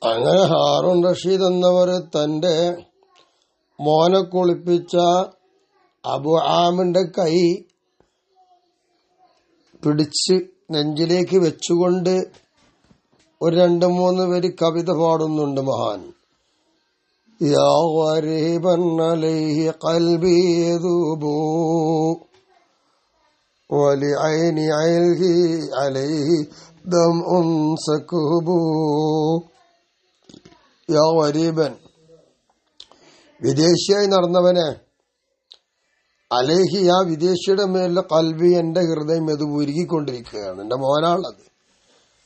അങ്ങനെ ഹാറൂൺ റഷീദ് എന്നവർ തന്റെ മോനെ കുളിപ്പിച്ച അബു ആമിന്റെ കൈ പിടിച്ച് നെഞ്ചിലേക്ക് വെച്ചുകൊണ്ട് ഒരു 2-3 വരി കവിത പാടുന്നുണ്ട് മഹാൻ. യാ ഗരീബൻ അലൈഹി ഖൽബി യദൂബു വലിഐനി അലൈഹി ദംഉൻ സകുബു. യാ ഗരീബൻ, വിദേശിയായി നടന്നവനെ, അലേഹി, ആ വിദേശിയുടെ മേലുള്ള കൽബി, എന്റെ ഹൃദയം ഇത് ഉരുകിക്കൊണ്ടിരിക്കുകയാണ്. എന്റെ മോനാണത്.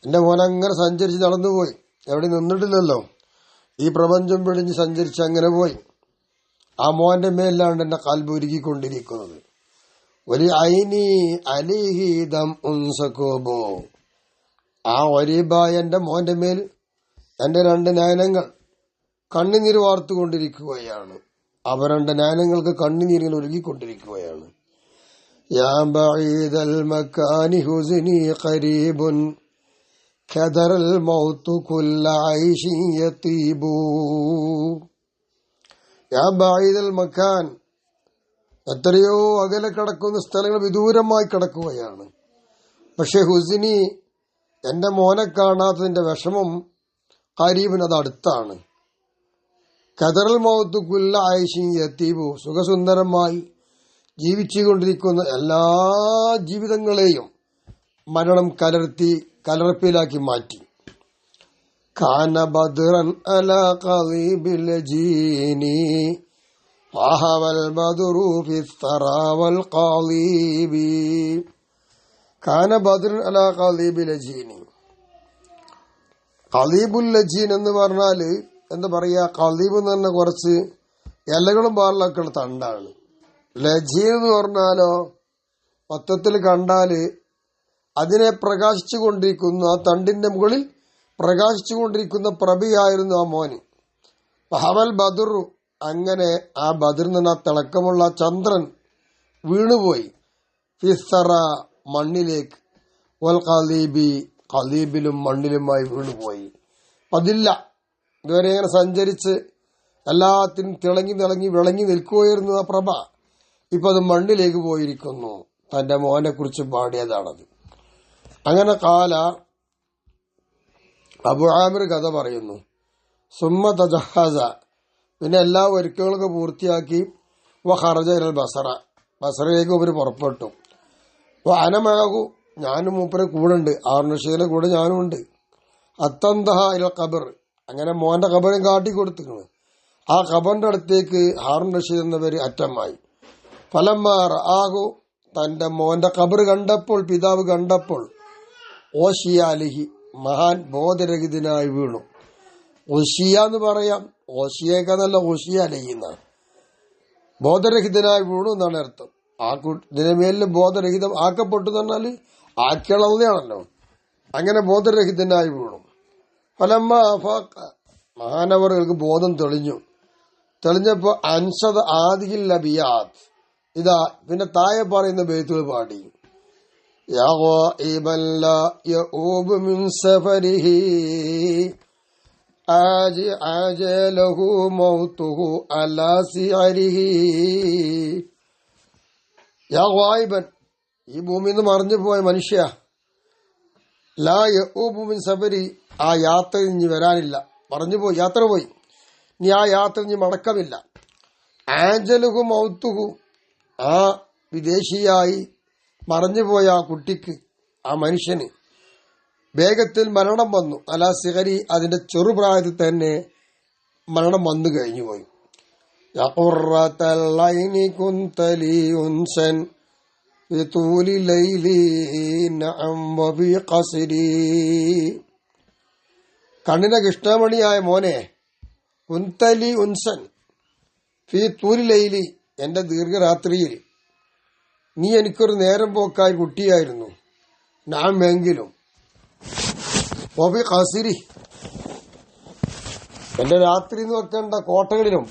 എന്റെ മോൻ അങ്ങനെ സഞ്ചരിച്ച് നടന്നുപോയി, എവിടെ നിന്നിട്ടില്ലല്ലോ, ഈ പ്രപഞ്ചം പിടിഞ്ഞ് സഞ്ചരിച്ച് അങ്ങനെ പോയി. ആ മോന്റെ മേലാണ് എന്റെ കൽബ് ഉരുകിക്കൊണ്ടിരിക്കുന്നത്. ഒരു ഐനി അലിഹി ദം ഉൻസകോബോ, ആ ഒരീബായ എന്റെ മോന്റെ മേൽ എന്റെ 2 നയനങ്ങൾ കണ്ണുനീര് വാർത്തുകൊണ്ടിരിക്കുകയാണ്. അവ 2 നയനങ്ങൾക്ക് കണ്ണുനീരുകൾ ഒഴുകിക്കൊണ്ടിരിക്കുകയാണ്. യാ ബഈദൽ മകാനി ഹുസ്നി ഖരീബുൻ ഖദറൽ മൗതു കുല്ല ഐശി യതീബു. യാ ബഈദൽ മകാൻ, എത്രയോ അകലെ കിടക്കുന്ന സ്ഥലങ്ങൾ വിദൂരമായി കിടക്കുകയാണ്. പക്ഷെ ഹുസ്നി, എന്റെ മോനെ കാണാത്തതിന്റെ വിഷമം, ഖരീബിന് അത് അടുത്താണ്. ഖദറൽ മൗതു കുല്ല ഐശി യതീബു, സുഖസുന്ദരമായി ജീവിച്ചുകൊണ്ടിരിക്കുന്ന എല്ലാ ജീവിതങ്ങളെയും മരണം കലർപ്പിലാക്കി മാറ്റി. കാന ബദ്റൻ അലാ ഖലീബിൽ ജീനി വഹവൽ ബദ്റു ഫിസ്സറാ വൽ ഖലീബി. കാന ബദ്റൻ അലാ ഖലീബിൽ ജീനി. ഖലീബുൽ ലജീൻ എന്ന് പറഞ്ഞാല് എന്താ പറയാ, ഖലീബ് എന്ന് പറഞ്ഞ കുറച്ച് ഇലകളും പാറിലൊക്കെ ഉള്ള തണ്ടാണ്. ലജീൻ എന്ന് പറഞ്ഞാലോ മൊത്തത്തിൽ കണ്ടാല് അതിനെ പ്രകാശിച്ചു കൊണ്ടിരിക്കുന്ന, ആ തണ്ടിന്റെ മുകളിൽ പ്രകാശിച്ചു കൊണ്ടിരിക്കുന്ന പ്രഭയായിരുന്നു ആ മോന്. ഹവൽ ബദറു, അങ്ങനെ ആ ബദർ എന്ന തിളക്കമുള്ള ചന്ദ്രൻ വീണുപോയി. ഫിസ്സറ, മണ്ണിലേക്ക്. വൽ ഖലീബി, ഖലീബിലും മണ്ണിലുമായി വീണുപോയി. അതില്ല, ഇതുവരെ ഇങ്ങനെ സഞ്ചരിച്ച് എല്ലാത്തിനും തിളങ്ങി വിളങ്ങി നിൽക്കുകയായിരുന്നു ആ പ്രഭ. ഇപ്പൊ അത് മണ്ണിലേക്ക് പോയിരിക്കുന്നു. തന്റെ മോനെ കുറിച്ച് പാടിയതാണത്. അങ്ങനെ കാല അബു ആമിർ കഥ പറയുന്നു. സുമ്മ തജഹസ, പിന്നെ എല്ലാ ഒരുക്കങ്ങളൊക്കെ പൂർത്തിയാക്കി. ഖറജ ഇലൽ ബസറ, ബസറയിലേക്ക് അവർ പുറപ്പെട്ടു. അനമഴകു, ഞാനും മൂപ്പരെ കൂടെ ഉണ്ട്, ആർണഷയുടെ കൂടെ ഞാനും ഉണ്ട്. അത്തന്തഹ ഇല ഖബർ, അങ്ങനെ മോന്റെ ഖബറും കാട്ടിക്കൊടുത്തിരുന്നു. ആ ഖബറിന്റെ അടുത്തേക്ക് ഹാറൂൺ റഷീദ് എന്നവര് അറ്റമായി. ഫലമ്മാർ ആകു, തന്റെ മോന്റെ ഖബർ കണ്ടപ്പോൾ, പിതാവ് കണ്ടപ്പോൾ, ഓഷിയ അലിഹി, മഹാൻ ബോധരഹിതനായി വീണു. ഓഷിയ എന്ന് പറയാം, ഓഷിയേക്കാന്നല്ല, ഓഷിയ അലിഹിന്ന, ബോധരഹിതനായി വീണു എന്നാണ് അർത്ഥം. ആ ഇതിന്റെ മേലിൽ ബോധരഹിതം ആക്കപ്പെട്ടു എന്ന് പറഞ്ഞാല് ആക്കിയളന്നെയാണല്ലോ. അങ്ങനെ ബോധരഹിതനായി വീണു. ഫലമ്മ അഫാഖ, മഹാനവറുകൾക്ക് ബോധം തെളിഞ്ഞപ്പോ അൻഷദ ആദിഹിൽ അബിയാത്ത്, ഇതാ പിന്നെ താഴെ പറയുന്ന ബൈത്തുകൾ പാടി. യാ ഗായിബൻ ലാ യഊബ് മിൻ സഫരിഹി അജലഹു മൗതുഹു അലാ സിഅരിഹി. യാ ഗായിബൻ, ഈ ഭൂമിയിൽ നിന്ന് മറഞ്ഞു പോയ മനുഷ്യ, ലാ യഊബ് മിൻ സഫരി, ആ യാത്ര ഇനി വരാനില്ല, മറഞ്ഞുപോയി, യാത്ര പോയി, ഇനി ആ യാത്ര ഇനി മടക്കമില്ല. ആജലുഹു മൗത്തുഹു, ആ വിദേശിയായി മറഞ്ഞുപോയ ആ കുട്ടിക്ക്, ആ മനുഷ്യന് വേഗത്തിൽ മരണം വന്നു. അലാ സിഗരി, അതിന്റെ ചെറുപ്രായത്തിൽ തന്നെ മരണം വന്നു കഴിഞ്ഞുപോയി. കണ്ണിന്റെ കൃഷ്ണമണിയായ മോനെ, കുന്തലി ഉൻസൻ ഫി തൂലി ലൈലി, എന്റെ ദീർഘരാത്രിയിൽ നീ എനിക്കൊരു നേരം പോക്കായി കുട്ടിയായിരുന്നു. നാം എങ്കിലും ഒബി ഖസിരി, എന്റെ രാത്രി എന്ന് വെക്കേണ്ട കോട്ടകളിലും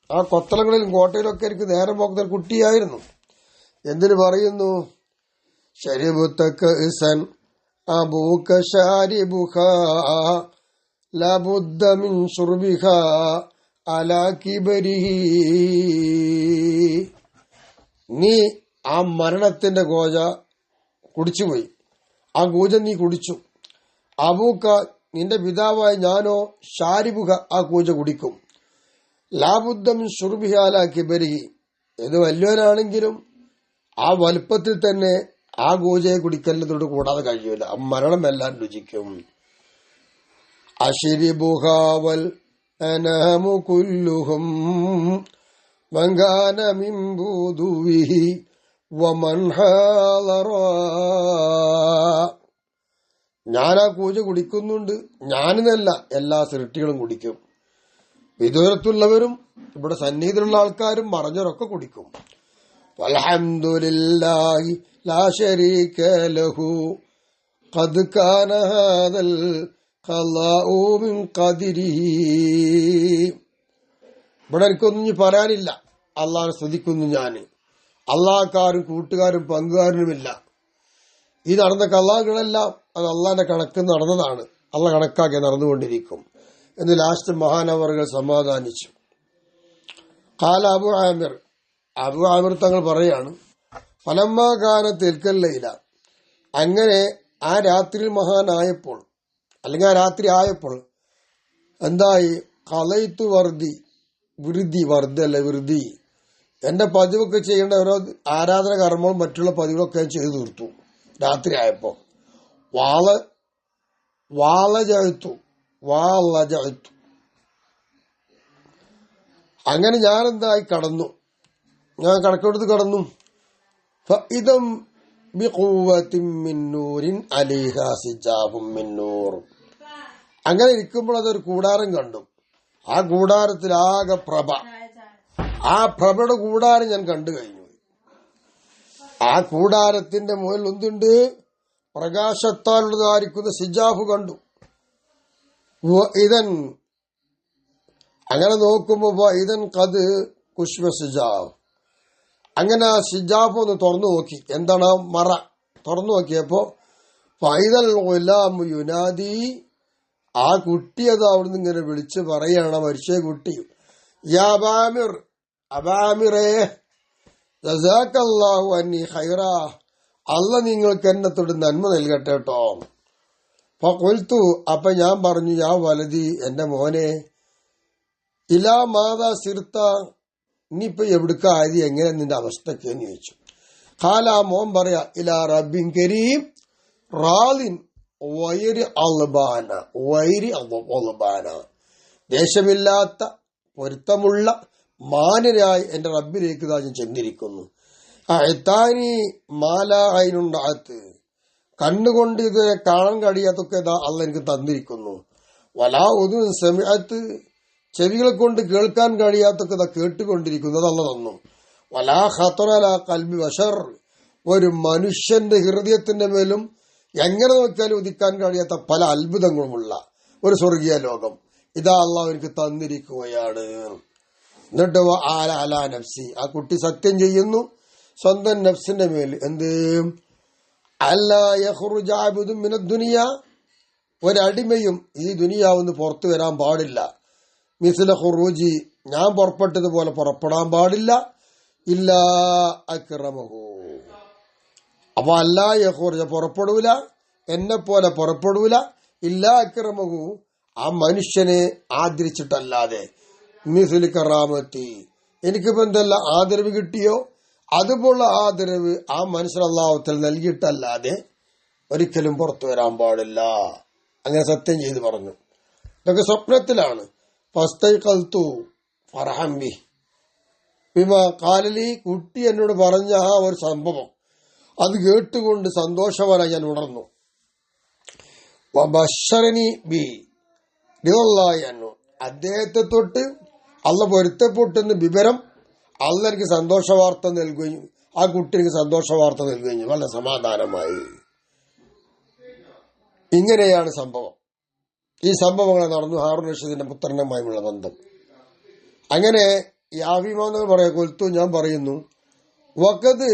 ആ കൊത്തളങ്ങളിലും കോട്ടയിലൊക്കെ എനിക്ക് നേരം പോക്കുന്ന കുട്ടിയായിരുന്നു. എന്തിനു പറയുന്നു? ശരിബുത്തൻ അബൂക ശാരിബുഖ ലബുദ്ദ മിൻ ശുർബിഹാ അലാ കിബരിഹി. നീ ആ മരണത്തിന്റെ ഗോജ കുടിച്ചുപോയി, ആ ഗോജ നീ കുടിച്ചു. അബൂക്ക നിന്റെ പിതാവായ ഞാനോ ഷാരിബുക ആ കൂജ കുടിക്കും. ലാബുദ്ധം ഷുർബിഹാലാക്കി ബരിഹി, ഏത് വലിയവനാണെങ്കിലും ആ വലുപ്പത്തിൽ തന്നെ ആ ഗോജയെ കുടിക്കല്ലതോട് കൂടാതെ കഴിയൂല, മരണം എല്ലാം രുചിക്കും. അശിരിബുഹാവൽ അനഹമു കുല്ലുഹും മങ്കാന മിൻ ബുദുവിഹി വമൻ ഹാളറാ. ഞാനാ കൂജ കുടിക്കുന്നുണ്ട്, ഞാനെന്നല്ല എല്ലാ സൃഷ്ടികളും കുടിക്കും. വിദൂരത്തുള്ളവരും ഇവിടെ സന്നിധിയിലുള്ള ആൾക്കാരും മറഞ്ഞവരൊക്കെ കുടിക്കും. വൽഹംദുലില്ലാഹി ലാ ശരീക ലഹു ഖദ് കാന ഹാദൽ ഖലാഉ മിൻ ഖദിരിഹി. ഇവിടെ എനിക്കൊന്നും പറയാനില്ല, അള്ളാഹനെ സ്തുതിക്കുന്നു ഞാൻ. അള്ളാഹ്ക്കാരും കൂട്ടുകാരും പങ്കുകാരനുമില്ല. ഈ നടന്ന കള്ളാഹുകളെല്ലാം അത് അള്ളാന്റെ കണക്ക് നടന്നതാണ്, അള്ളാഹ് കണക്കാക്കി നടന്നുകൊണ്ടിരിക്കും എന്ന് ലാസ്റ്റ് മഹാനവറുകൾ സമാധാനിച്ചു. ഖാല അബു ആമിർ തങ്ങൾ പറയാണ്, ഫലമ്മാകാന തിൽക്കല്ലയില, അങ്ങനെ ആ രാത്രി മഹാനായപ്പോൾ അല്ലെങ്കിൽ ആ രാത്രി ആയപ്പോൾ എന്തായി, കളയിത്തു വൃദ്ധി എന്റെ പതിവൊക്കെ ചെയ്യേണ്ട ഓരോ ആരാധന കർമ്മവും മറ്റുള്ള പതിവുകളൊക്കെ ചെയ്തു തീർത്തു. രാത്രി ആയപ്പോ വാളജഴുത്തു അങ്ങനെ ഞാൻ എന്തായി കടന്നു, ഞാൻ കണക്കെടുത്ത് കടന്നു. ഫഇദം ബിഖുവ്വത്തിൻ മിൻ നൂരിൻ അലൈഹാ സിജാബും മിൻ നൂർ. അങ്ങനെ ഇരിക്കുമ്പോൾ അതൊരു കൂടാരം കണ്ടു. ആ കൂടാരത്തിലാകെ പ്രഭ, ആ പ്രഭയുടെ കൂടാരം ഞാൻ കണ്ടു കഴിഞ്ഞു. ആ കൂടാരത്തിന്റെ മുകളിൽ ഒന്നുണ്ട്, പ്രകാശത്താലുള്ളതായിരിക്കുന്ന സിജാബ് കണ്ടു. ഇതൻ അങ്ങനെ നോക്കുമ്പോ ഇതൻ കത് കുശ്വ സിജാബ്. അങ്ങനെ ആ സിജാബ് ഒന്ന് തുറന്നു നോക്കി, എന്താണ് ആ മറ തുറന്നു നോക്കിയപ്പോ ഫൈദൽ ഗുലാമു യുനാദി, ആ കുട്ടി അത് അവിടുന്ന് ഇങ്ങനെ വിളിച്ച് പറയാണ്, മരിച്ച കുട്ടി, യാ അബാമിറേ ജസാക്കല്ലാഹു അന്നി ഖൈറാ, അല്ല നിങ്ങൾക്ക് എന്നത്തോട് നന്മ നൽകട്ടെ കേട്ടോ. ഫഖുൽതു, അപ്പൊ ഞാൻ പറഞ്ഞു, യാ വലതി, എന്റെ മോനെ, ഇലാ മാതാ സിർത്ത, ഇനിയിപ്പൊ എവിടുക്ക ആയത്, എങ്ങനെ നിന്റെ അവസ്ഥക്ക് എന്ന് ചോദിച്ചു. ഖാല, മോൻ പറയാ, ഇലാ റബ്ബിൻ കരീം റാദിൻ വൈരി അൽബാന, ദേശമില്ലാത്ത പൊരുത്തമുള്ള മാന്യനായി എന്റെ റബ്ബിലേക്ക് ഞാൻ ചെന്നിരിക്കുന്നു. അത്താനി മാലായിനുണ്ടാകത്ത്, കണ്ണുകൊണ്ട് ഇതുവരെ കാണാൻ കഴിയാത്തൊക്കെ അള്ള എനിക്ക് തന്നിരിക്കുന്നു. വലാ ഒതു സമയത്ത്, ചെവികളെ കൊണ്ട് കേൾക്കാൻ കഴിയാത്തൊക്കെ കേട്ടുകൊണ്ടിരിക്കുന്നത് അള്ള തന്നു. വലാ ഖത്തറല ഖൽബി ബശർ, ഒരു മനുഷ്യന്റെ ഹൃദയത്തിന്റെ മേലും എങ്ങനെ നോക്കിയാലും ഉദിക്കാൻ കഴിയാത്ത പല അത്ഭുതങ്ങളുമുള്ള ഒരു സ്വർഗീയ ലോകം ഇതാ അള്ളാഹു എനിക്ക് തന്നിരിക്കുകയാണ്. എന്നിട്ട് അലാ നഫ്സി, ആ കുട്ടി സത്യം ചെയ്യുന്നു സ്വന്തം നഫ്സിന്റെ മേൽ, എന്ത്, അല്ലാ യഖ്റുജ അബ്ദുൻ മിനദ് ദുനിയ, ഒരടിമയും ഈ ദുനിയാവെന്ന് പുറത്തു വരാൻ പാടില്ല. മിസ്ല ഖുറൂജി, ഞാൻ പുറപ്പെട്ടതുപോലെ പുറപ്പെടാൻ പാടില്ല. ഇല്ലാ അക്റമഹു, അപ്പൊ അല്ലാ യഖ്റുജ, പുറപ്പെടൂല, എന്നെ പോലെ പുറപ്പെടൂല. ഇല്ലാ അക്റമഹു, ആ മനുഷ്യനെ ആദരിച്ചിട്ടല്ലാതെ. മിസ്ലി കറാമത്തി, എനിക്കിപ്പോ എന്തല്ല ആദരവ് കിട്ടിയോ അതുപോലുള്ള ആദരവ് ആ മനുഷ്യൻ അല്ലാഹുവിൽ നൽകിയിട്ടല്ലാതെ ഒരിക്കലും പുറത്തു വരാൻ പാടില്ല. അങ്ങനെ സത്യം ചെയ്ത് പറഞ്ഞു. ഇതൊക്കെ സ്വപ്നത്തിലാണ്. ഫസ്തൈഖൽതു ഫർഹൻ ബി ബിമാ ഖാലലി, കുട്ടി എന്നോട് പറഞ്ഞ ആ ഒരു സംഭവം അത് കേട്ടുകൊണ്ട് സന്തോഷവാനായി ഞാൻ ഉണർന്നു. വബശറനി ബി റിളല്ലാഹി അൻഹു, അദ്ദേഹത്തെ തൊട്ട് അള്ള പൊരുത്തപ്പെട്ടെന്ന് വിവരം അള്ള എനിക്ക് സന്തോഷ വാർത്ത നൽകുകയും ആ കുട്ടി എനിക്ക് സന്തോഷ വാർത്ത നൽകുകയും വളരെ സമാധാനമായി. ഇങ്ങനെയാണ് സംഭവം. ഈ സംഭവങ്ങൾ നടന്നു ഹാറൂൻ റഷീദിന്റെ പുത്രനുമായുള്ള ബന്ധം. അങ്ങനെ ഈ ആവിമാനങ്ങൾ പറയാ കൊൽത്തു, ഞാൻ പറയുന്നു, വഖദ്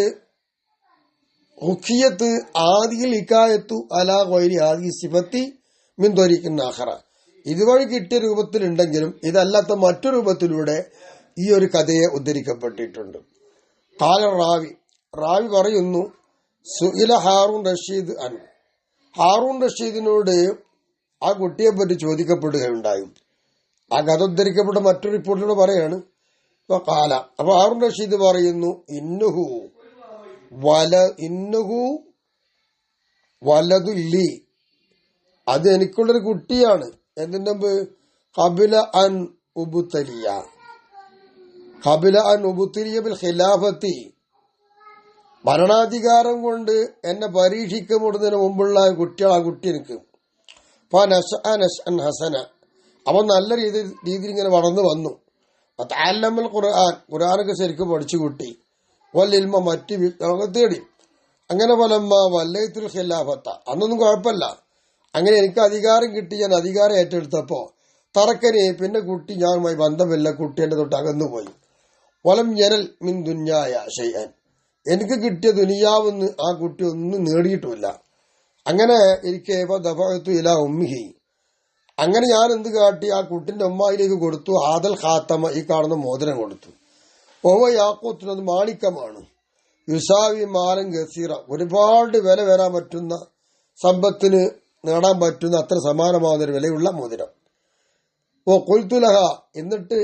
ഹുഖിയത്ത് ആദിയിൽ ഇക്കായത്തു അലാ ഗൈരി ആദി സിഫത്തി മിൻ ത്വരീഖിൻ ആഖറ, ഇതുവഴി കിട്ടിയ രൂപത്തിലുണ്ടെങ്കിലും ഇതല്ലാത്ത മറ്റു രൂപത്തിലൂടെ ഈ ഒരു കഥയെ ഉദ്ധരിക്കപ്പെട്ടിട്ടുണ്ട്. കാല റാവി പറയുന്നു, സുഇല ഹാറൂൺ റഷീദ് ഹാറൂൺ റഷീദിനോട് ആ കുട്ടിയെ പറ്റി ചോദിക്കപ്പെടുകയുണ്ടായി. ആ കഥ ഉദ്ധരിക്കപ്പെട്ട മറ്റൊരു റിപ്പോർട്ടിലൂടെ പറയാണ്. കാല അപ്പൊ ഹാറൂൺ റഷീദ് പറയുന്നു, ഇന്നുഹു വലതുല്ലി, അത് എനിക്കുള്ളൊരു കുട്ടിയാണ്. എന്തിന്റെ മുമ്പ് ഖബില അൻ ഉബുത്തലിയ ബിൽ ഖിലാഫത്തി, ഭരണാധികാരം കൊണ്ട് എന്നെ പരീക്ഷിക്കപ്പെടുന്നതിന് മുമ്പുള്ള കുട്ടികൾ. ആ കുട്ടി എനിക്ക് ഹസന, അവൻ നല്ല രീതിയിൽ ഇങ്ങനെ വളർന്നു വന്നു. തഅല്ലമൽ ഖുർആനൊക്കെ ശരിക്കും പഠിച്ചു കുട്ടി. വല്ലിൽമ മറ്റ് വിജ്ഞാനങ്ങൾ തേടി. അങ്ങനെ വലമ്മ വല്ലൈത്തുൽ ഖിലാഫത്ത, അന്നൊന്നും കുഴപ്പമില്ല. അങ്ങനെ എനിക്ക് അധികാരം കിട്ടി, ഞാൻ അധികാരം ഏറ്റെടുത്തപ്പോ തറക്കനെ, പിന്നെ കുട്ടി ഞാനുമായി ബന്ധമില്ല, കുട്ടി എന്റെ തൊട്ട് അകന്നുപോയി. വലം ഞരൽ മിൻ ദുന്യായ ഷൈഅൻ, എനിക്ക് കിട്ടിയ ദുനിയാവെന്ന് ആ കുട്ടി ഒന്നും നേടിയിട്ടുമില്ല. അങ്ങനെ എനിക്ക് ദഫഅതു ഇലാ ഉമ്മിഹി, അങ്ങനെ ഞാൻ എന്ത് കാട്ടി, ആ കുട്ടിന്റെ ഉമ്മായിലേക്ക് കൊടുത്തു. ആദൽ ഖാത്തമ, ഈ കാണുന്ന മോതിരം കൊടുത്തു. ഓവ യാക്കൂത്തിനത് മാണിക്കമാണ്. യുസാവി മാലൻ ഗസീറ, ഒരുപാട് വില വരാൻ പറ്റുന്ന, സമ്പത്തിന് നേടാൻ പറ്റുന്ന അത്ര സമാനമാവുന്ന ഒരു വിലയുള്ള മോതിരം. ഓ കൊൽത്തുലഹ, എന്നിട്ട്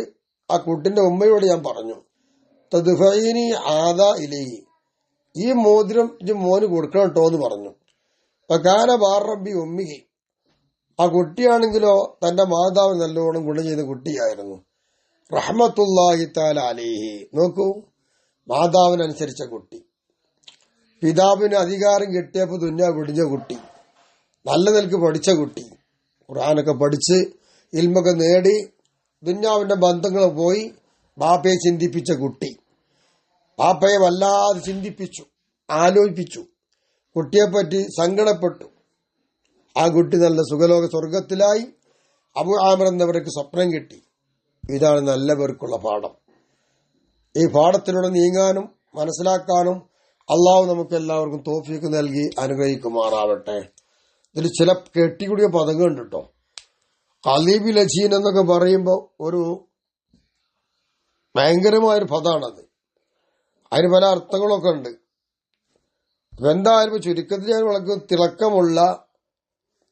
ആ കുട്ടിന്റെ ഉമ്മയോട് ഞാൻ പറഞ്ഞു, തദ്ഫഈനി ആദാ ഇലൈഹി, ഈ മോതിരം മോന് കൊടുക്കണം കേട്ടോ എന്ന് പറഞ്ഞു. കാന ബാറബി ഉമ്മിഹി, ആ കുട്ടിയാണെങ്കിലോ തന്റെ മാതാവ് നല്ലോണം ഗുണം ചെയ്ത കുട്ടിയായിരുന്നു. റഹ്മത്തുള്ളാഹി തആല അലൈഹി, നോക്കൂ, മാതാവിനനുസരിച്ച കുട്ടി. പിതാവിന് അധികാരം കിട്ടിയപ്പോൾ ദുന്യാവ് പിടിഞ്ഞ കുട്ടി, നല്ല നിലക്ക് പഠിച്ച കുട്ടി, ഖുർആനൊക്കെ പഠിച്ച് ഇൽമൊക്കെ നേടി ദുന്യാവിന്റെ ബന്ധങ്ങൾ പോയി ബാപ്പയെ ചിന്തിപ്പിച്ച കുട്ടി. ബാപ്പയെ വല്ലാതെ ചിന്തിപ്പിച്ചു, ആലോചിപ്പിച്ചു, കുട്ടിയെപ്പറ്റി സങ്കടപ്പെട്ടു. ആ കുട്ടി നല്ല സുഖലോക സ്വർഗത്തിലായി. അബു ആമിർ എന്നവർക്ക് സ്വപ്നം കിട്ടി. ഇതാണ് നല്ല പേർക്കുള്ള പാഠം. ഈ പാഠത്തിലൂടെ നീങ്ങാനും മനസ്സിലാക്കാനും അള്ളാഹു നമുക്ക് എല്ലാവർക്കും തൗഫീഖ് നൽകി അനുഗ്രഹിക്കുമാറാവട്ടെ. ഇതിൽ ചില കെട്ടിക്കൂടിയ പദങ്ങളുണ്ട് കേട്ടോ. ഖലീബി ലജീൻ എന്നൊക്കെ പറയുമ്പോൾ ഒരു ഭയങ്കരമായൊരു പദമാണത്. അതിന് പല അർത്ഥങ്ങളൊക്കെ ഉണ്ട്. എന്തായാലും ചുരുക്കത്തിൽ ഞാൻ വളരെ തിളക്കമുള്ള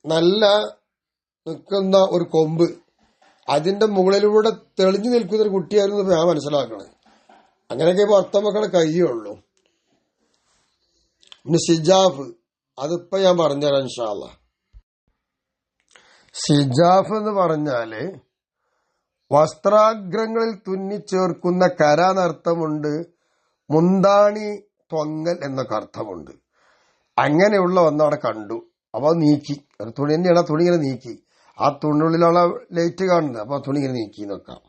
നല്ല നിൽക്കുന്ന ഒരു കൊമ്പ്, അതിന്റെ മുകളിലൂടെ തെളിഞ്ഞു നിൽക്കുന്ന ഒരു കുട്ടിയായിരുന്നു ഞാൻ മനസ്സിലാക്കണേ. അങ്ങനെയൊക്കെ ഇപ്പൊ അർത്ഥം വെക്കണ കഴിയുള്ളൂ. പിന്നെ സിജാഫ്, അതിപ്പോ ഞാൻ പറഞ്ഞുതരാം ഇൻഷാ അല്ലാഹ്. സിജാഫ് എന്ന് പറഞ്ഞാല് വസ്ത്രാഗ്രങ്ങളിൽ തുന്നിച്ചേർക്കുന്ന കര എന്നർത്ഥമുണ്ട്. മുന്താണി തൊങ്ങൽ എന്നൊക്കെ അർത്ഥമുണ്ട്. അങ്ങനെയുള്ള ഒന്നവിടെ കണ്ടു. അപ്പൊ നീക്കി, ഒരു തുണി തന്നെയാണ്. ആ തുണി ഇങ്ങനെ നീക്കി, ആ തുണിയുള്ളിലാണ് ലൈറ്റ് കാണുന്നത്. അപ്പൊ ആ തുണി ഇങ്ങനെ നീക്കി നോക്കാം.